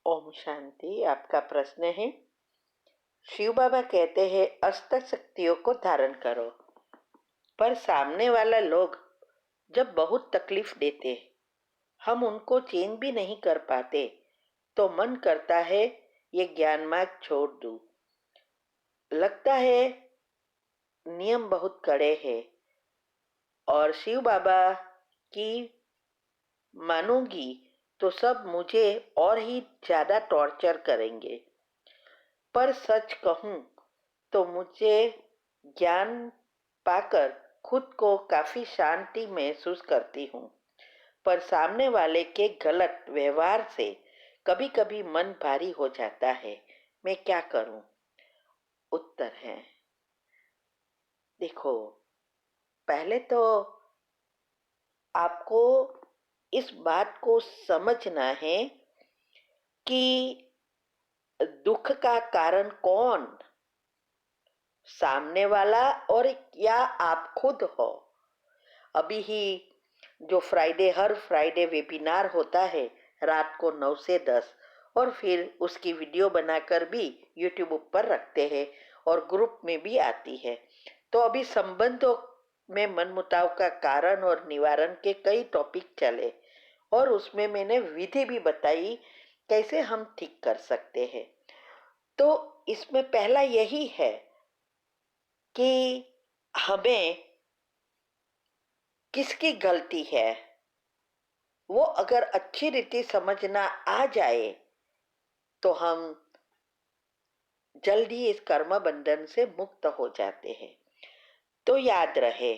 ओम शांति। आपका प्रश्न है, शिव बाबा कहते हैं अष्ट शक्तियों को धारण करो, पर सामने वाला लोग जब बहुत तकलीफ देते, हम उनको चेंज भी नहीं कर पाते, तो मन करता है ये ज्ञान मार्ग छोड़ दूं। लगता है नियम बहुत कड़े हैं और शिव बाबा की मानूंगी तो सब मुझे और ही ज्यादा टॉर्चर करेंगे। पर सच कहूं तो मुझे ज्ञान पाकर खुद को काफी शांति महसूस करती हूँ, पर सामने वाले के गलत व्यवहार से कभी कभी मन भारी हो जाता है। मैं क्या करूं? उत्तर है, देखो, पहले तो आपको इस बात को समझना है कि दुख का कारण कौन, सामने वाला और या आप खुद हो। अभी ही जो हर फ्राइडे वेबिनार होता है रात को 9 से 10, और फिर उसकी वीडियो बनाकर भी यूट्यूब पर रखते हैं और ग्रुप में भी आती है। तो अभी संबंधों में मनमुटाव का कारण और निवारण के कई टॉपिक चले और उसमें मैंने विधि भी बताई कैसे हम ठीक कर सकते हैं। तो इसमें पहला यही है कि हमें किसकी गलती है वो अगर अच्छी रीति समझना आ जाए तो हम जल्दी इस कर्म बंधन से मुक्त हो जाते हैं। तो याद रहे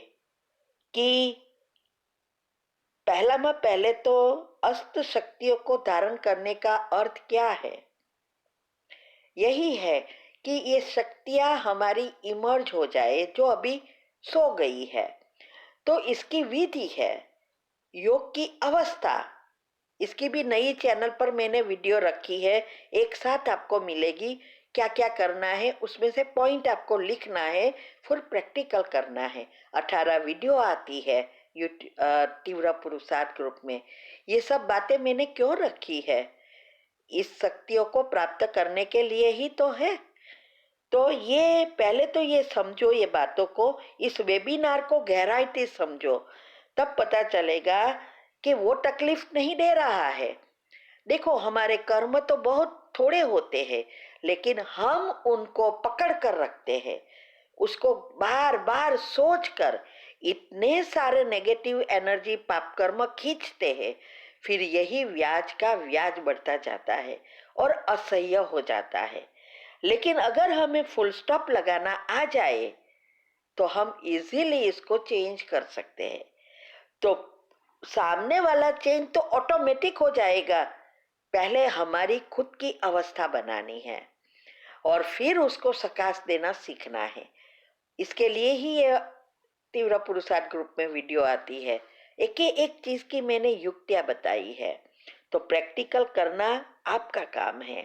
कि पहले तो अष्ट शक्तियों को धारण करने का अर्थ क्या है? यही है कि ये शक्तियां हमारी इमर्ज हो जाए जो अभी सो गई है। तो इसकी विधि है योग की अवस्था। इसकी भी नई चैनल पर मैंने वीडियो रखी है, एक साथ आपको मिलेगी। क्या क्या करना है उसमें से पॉइंट आपको लिखना है, फिर प्रैक्टिकल करना है। 18 वीडियो आती है तीव्र पुरुषार्थ ग्रुप में। ये सब बातें मैंने क्यों रखी है? इस शक्तियों को प्राप्त करने के लिए ही तो है। तो ये पहले तो ये समझो, ये बातों को, इस वेबिनार को गहराई से समझो, तब पता चलेगा कि वो तकलीफ नहीं दे रहा है। देखो, हमारे कर्म तो बहुत थोड़े होते हैं, लेकिन हम उनको पकड़ कर रखते हैं, उसको बार बार सोच कर इतने सारे नेगेटिव एनर्जी पाप कर्म खींचते हैं। फिर यही व्याज का व्याज बढ़ता जाता है और असह्य हो जाता है। लेकिन अगर हमें फुल स्टॉप लगाना आ जाए तो हम इजीली इसको चेंज कर सकते हैं। तो सामने वाला चेंज तो ऑटोमेटिक हो जाएगा। पहले हमारी खुद की अवस्था बनानी है और फिर उसको सकाश देना सीखना है। इसके लिए ही ये तीव्र पुरुषार्थ ग्रुप में वीडियो आती है। एक चीज की मैंने युक्तियां बताई है, तो प्रैक्टिकल करना आपका काम है।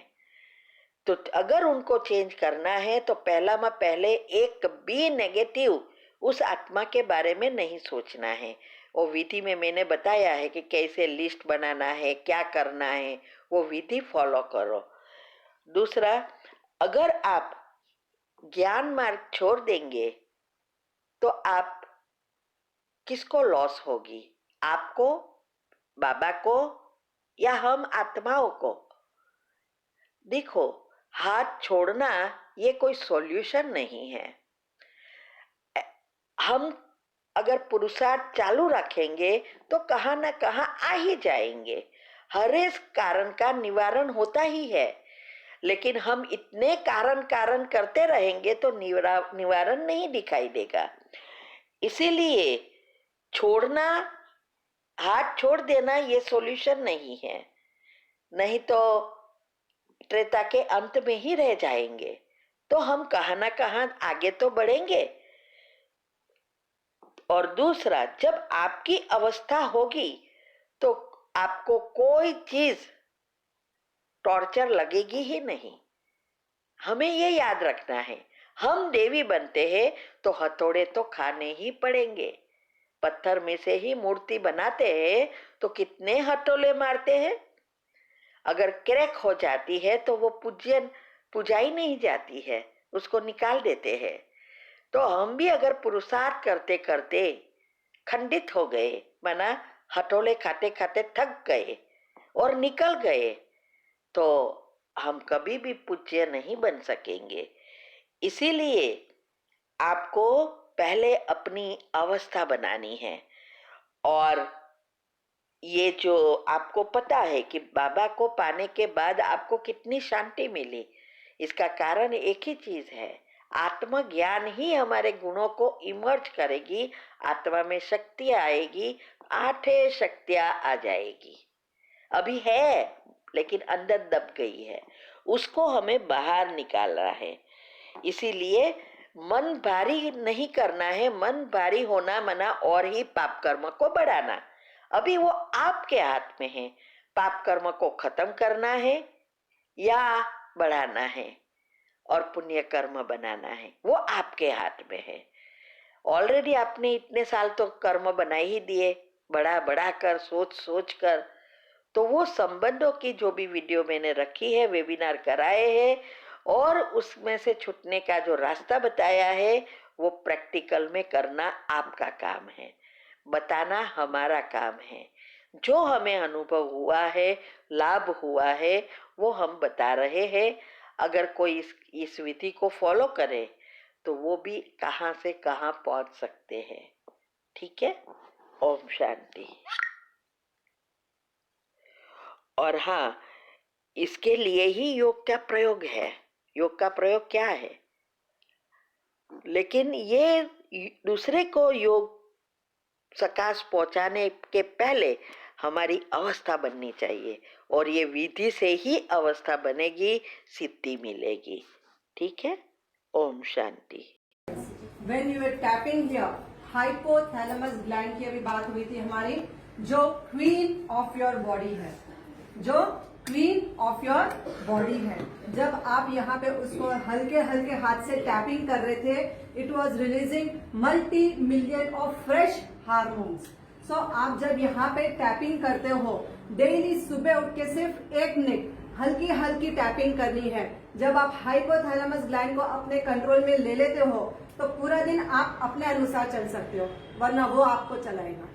तो अगर उनको चेंज करना है तो पहले एक भी नेगेटिव उस आत्मा के बारे में नहीं सोचना है। वो विधि में मैंने बताया है कि कैसे लिस्ट बनाना है, क्या करना है, वो विधि फॉलो करो। दूसरा, अगर आप ज्ञान मार्ग छोड़ देंगे तो आप किसको लॉस होगी? आपको, बाबा को, या हम आत्माओं को? देखो, हाथ छोड़ना ये कोई सॉल्यूशन नहीं है। हम अगर पुरुषार्थ चालू रखेंगे तो कहाँ ना कहाँ आ ही जाएंगे। हर एक कारण का निवारण होता ही है, लेकिन हम इतने कारण कारण करते रहेंगे तो निवारण नहीं दिखाई देगा। इसीलिए छोड़ना, हाथ छोड़ देना ये सॉल्यूशन नहीं है, नहीं तो त्रेता के अंत में ही रह जाएंगे। तो हम कहाँ ना कहाँ आगे तो बढ़ेंगे। और दूसरा, जब आपकी अवस्था होगी तो आपको कोई चीज टॉर्चर लगेगी ही नहीं। हमें ये याद रखना है, हम देवी बनते हैं तो हथौड़े तो खाने ही पड़ेंगे। पत्थर में से ही मूर्ति बनाते हैं तो कितने हथौड़े मारते हैं। अगर क्रैक हो जाती है तो वो पुजाई नहीं जाती है, उसको निकाल देते हैं। तो हम भी अगर पुरुषार्थ करते करते खंडित हो गए, माना हथौले खाते खाते थक गए और निकल गए, तो हम कभी भी पूज्य नहीं बन सकेंगे। इसीलिए आपको पहले अपनी अवस्था बनानी है। और ये जो आपको पता है कि बाबा को पाने के बाद आपको कितनी शांति मिली, इसका कारण एक ही चीज है, आत्मज्ञान ही हमारे गुणों को इमर्ज करेगी, आत्मा में शक्ति आएगी, 8 शक्तियां आ जाएगी। अभी है लेकिन अंदर दब गई है, उसको हमें बाहर निकालना है। इसीलिए मन भारी नहीं करना है, मन भारी होना मना और ही पाप कर्म को बढ़ाना। अभी वो आपके हाथ में है, पाप कर्म को खत्म करना है या बढ़ाना है और पुण्य कर्म बनाना है, वो आपके हाथ में है। ऑलरेडी आपने इतने साल तो कर्म बना ही दिए, बड़ा बड़ा कर, सोच सोच कर। तो वो संबंधों की जो भी वीडियो मैंने रखी है, वेबिनार कराए हैं और उसमें से छूटने का जो रास्ता बताया है, वो प्रैक्टिकल में करना आपका काम है, बताना हमारा काम है। जो हमें अनुभव हुआ है, लाभ हुआ है, वो हम बता रहे हैं। अगर कोई इस विधि को फॉलो करे तो वो भी कहाँ से कहाँ पहुंच सकते हैं। ठीक है, ओम शांति। और हाँ, इसके लिए ही योग का प्रयोग है। योग का प्रयोग क्या है? लेकिन ये दूसरे को योग सकाश पहुंचाने के पहले हमारी अवस्था बननी चाहिए, और ये विधि से ही अवस्था बनेगी, सिद्धि मिलेगी। ठीक है, Om Shanti. When you are tapping here, hypothalamus gland की अभी बात हुई थी हमारी, जो क्वीन ऑफ योर बॉडी है, जो क्वीन ऑफ योर बॉडी है। जब आप यहाँ पे उसको हल्के हल्के हाथ से टैपिंग कर रहे थे, it was releasing multi million of fresh hormones. So आप जब यहाँ पे टैपिंग करते हो, डेली सुबह उठ के सिर्फ 1 मिनट हल्की हल्की टैपिंग करनी है। जब आप हाइपोथैलेमस ग्लैंड को अपने कंट्रोल में ले लेते हो तो पूरा दिन आप अपने अनुसार चल सकते हो, वरना वो आपको चलाएगा।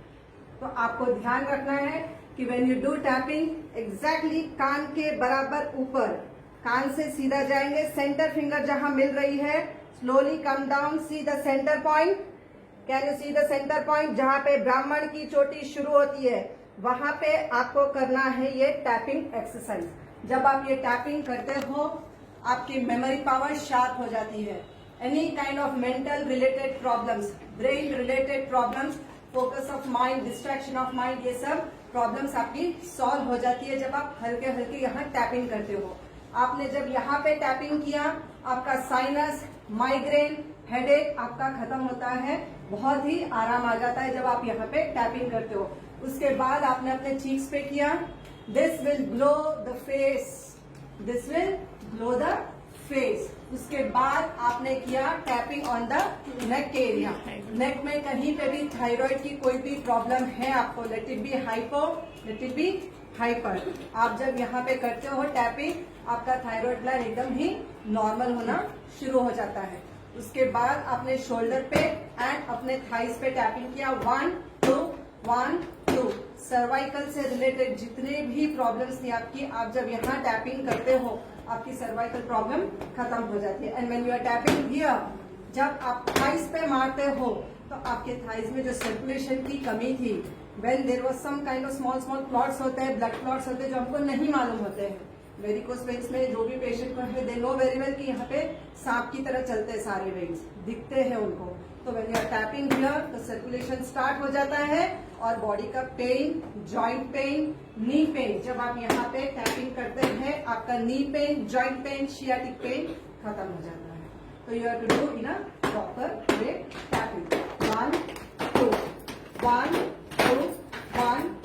तो आपको ध्यान रखना है कि when you do tapping, exactly कान के बराबर ऊपर, कान से सीधा जाएंगे, सेंटर फिंगर जहां मिल रही है, slowly come down, see the centre point. Can you see the centre point? जहां पे ब्राह्मण की चोटी शुरू होती है, वहां पे आपको करना है ये टैपिंग एक्सरसाइज। जब आप ये टैपिंग करते हो, आपकी मेमोरी पावर शार्प हो जाती है। Any kind of mental related problems, brain related problems, focus of mind, distraction of mind, ये सब प्रॉब्लम्स आपकी सॉल्व हो जाती है जब आप हल्के हल्के यहाँ टैपिंग करते हो। आपने जब यहाँ पे टैपिंग किया, आपका साइनस, माइग्रेन, हेडेक आपका खत्म होता है, बहुत ही आराम आ जाता है जब आप यहाँ पे टैपिंग करते हो। उसके बाद आपने अपने चीक्स पे किया, this will glow the face, this will glow the face. उसके बाद आपने किया tapping on the neck area. Neck में कहीं पे भी थायराइड की कोई भी प्रॉब्लम है आपको, let it be hypo, let it be hyper, आप जब यहाँ पे करते हो टैपिंग, आपका थायराइड ग्लैंड एकदम ही नॉर्मल होना शुरू हो जाता है। उसके बाद आपने शोल्डर पे एंड अपने थाइस पे टैपिंग किया, 1 2 1 2। सर्वाइकल से रिलेटेड जितने भी प्रॉब्लम्स थी आपकी, आप जब यहाँ टैपिंग करते हो, आपकी सर्वाइकल प्रॉब्लम खत्म हो जाती है। And when you are tapping here, जब आप थाइस पे मारते हो तो आपके थाइस में जो सर्कुलेशन की कमी थी, when there was some kind of small small clots होते हैं, ब्लड क्लॉट्स होते हैं जो हमको नहीं मालूम होते हैं। वेरिकोस वेन्स में जो भी पेशेंट को है, दे नो वेरी वेल कि यहाँ पे सांप की तरह चलते हैं सारे वेन्स, दिखते हैं उनको। तो when you are tapping here, तो सर्कुलेशन स्टार्ट हो जाता है और बॉडी का pain, joint pain, knee pain, जब आप यहाँ पे टैपिंग करते हैं, आपका knee pain, joint pain, sciatic pain खत्म हो जाता है। तो you have to do in a proper way tapping. 1 2 1 2 1